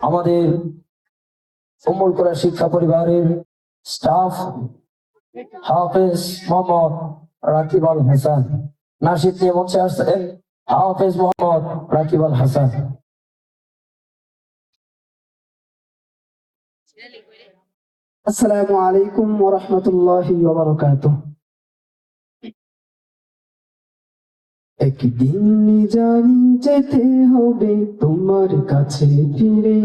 আমাদের উম্মুল কোরআন শিক্ষা পরিবারের স্টাফ হাফেজ মোহাম্মদ রাকিব আল হাসান নাশিদ নিয়ে মঞ্চে আসছেন হাফেজ মোহাম্মদ রাকিব আল হাসান। আসসালামু আলাইকুম ওয়া রাহমাতুল্লাহি ওয়া বারাকাতুহু। একদিন জানি যেতে হবে তোমার কাছে ফিরে,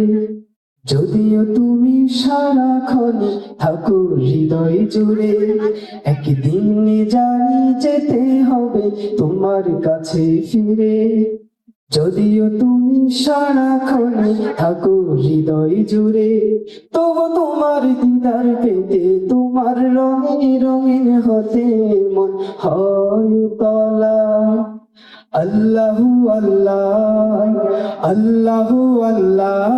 যদিও তুমি সারাক্ষণ থাকো হৃদয় জুড়ে। একদিন জানি যেতে হবে তোমার কাছে ফিরে, যদিও তুমি সারাক্ষণ থাকো হৃদয় জুড়ে। তবু তোমার দিদার পেতে তোমার রঙিন রঙিন হতে মন হয় তলা। আল্লাহু আল্লাহ আল্লাহু আল্লাহ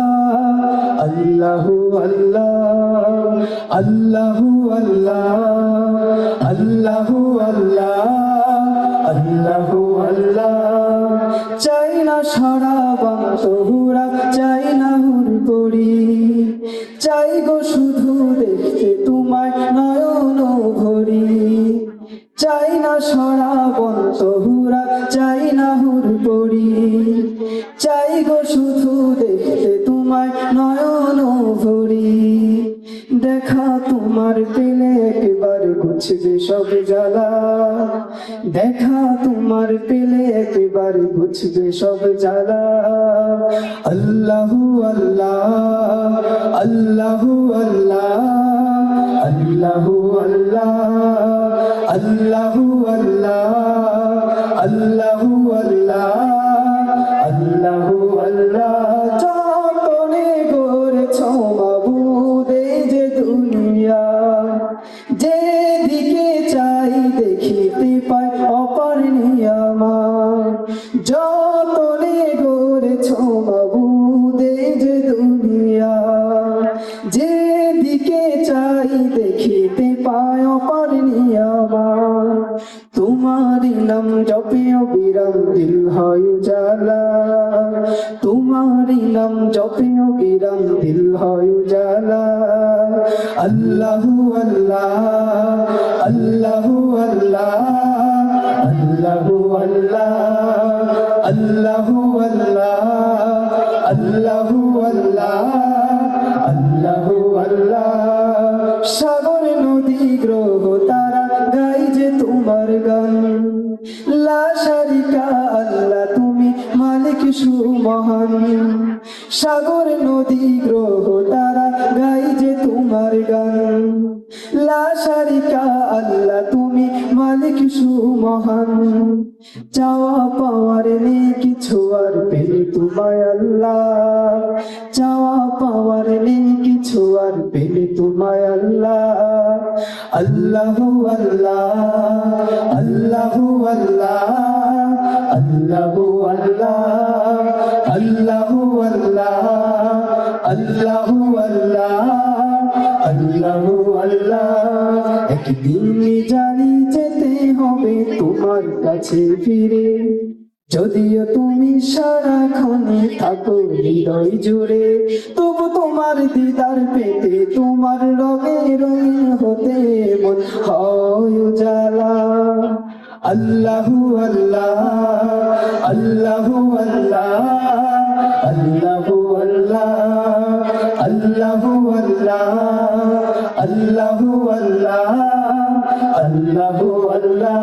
আল্লাহু আল্লাহ আল্লাহু আল্লাহ আল্লাহু আল্লাহ আল্লাহু আল্লাহ। চাই না সারা বাংলা, চাই না হুর পড়ি, চাই গো শুধু দেখতে তোমায় নয়ন ভরি। চাই না সারা বন্ধুরা, চাই না হুর পড়ি, চাই গো শুধু দেখতে তোমায় নয়ন ভরি। দেখা তোমার পেলে একবার গুছবে সব জ্বালা, দেখা তোমার পেলে একবার গুছবে সব জ্বালা। আল্লাহু আল্লাহ আল্লাহু আল্লাহ আল্লাহু আল্লাহ আল্লাহু আল্লাহ আল্লাহু আল্লাহ আল্লাহু আল্লাহ। যতনে গড়েছ মাবুদ এই যে দুনিয়া, যেদিকে চাই দেখিতে পাই অপার নিয়ামত। যতনে গড়েছ মাবুদ এই যে দুনিয়া, যেদিকে চাই দেখিতে পাই অপার নিয়ামত। তোমারি নাম জপে অবিরাম দিল হয় উজালা, তোমারি নাম জপে অবিরাম দিল হয় উজালা। আল্লাহু আল্লাহ আল্লাহু আল্লাহ আল্লাহু আল্লাহ আল্লাহু আল্লাহ আল্লাহু আল্লাহ আল্লাহু আল্লাহ। সাগর নদী গ্রহ তারা গাই যে তোমার গান, লা শারিকা আল্লাহ তুমি মালিক সুমহান। সাগর নদী গ্রহ তারা গাই যে তোমার গান, লা শারিকা আল্লাহ তুমি মালিক সুমহান। চাওয়া পাওয়ার নেই কিছু আর পেলে তোমায় আল্লাহ, চাওয়া পাওয়ার নেই কিছু আর পেলে তোমায় আল্লাহ। আল্লাহু আল্লাহ আল্লাহু আল্লাহ আল্লাহু আল্লাহ আল্লাহু আল্লাহ আল্লাহু আল্লাহ আল্লাহু আল্লাহ। একদিন জানি যেতে হবে তোমার কাছে ফিরে, যদিও তুমি সারাক্ষণ থাকো হৃদয় জুড়ে। তবু তোমার দিদার পেতে তোমার রঙে রঙিন হতে মন হয় উজালা। আল্লাহু আল্লাহ আল্লাহু আল্লাহ আল্লাহু আল্লাহ আল্লাহু আল্লাহ আল্লাহু আল্লাহ আল্লাহু আল্লাহ।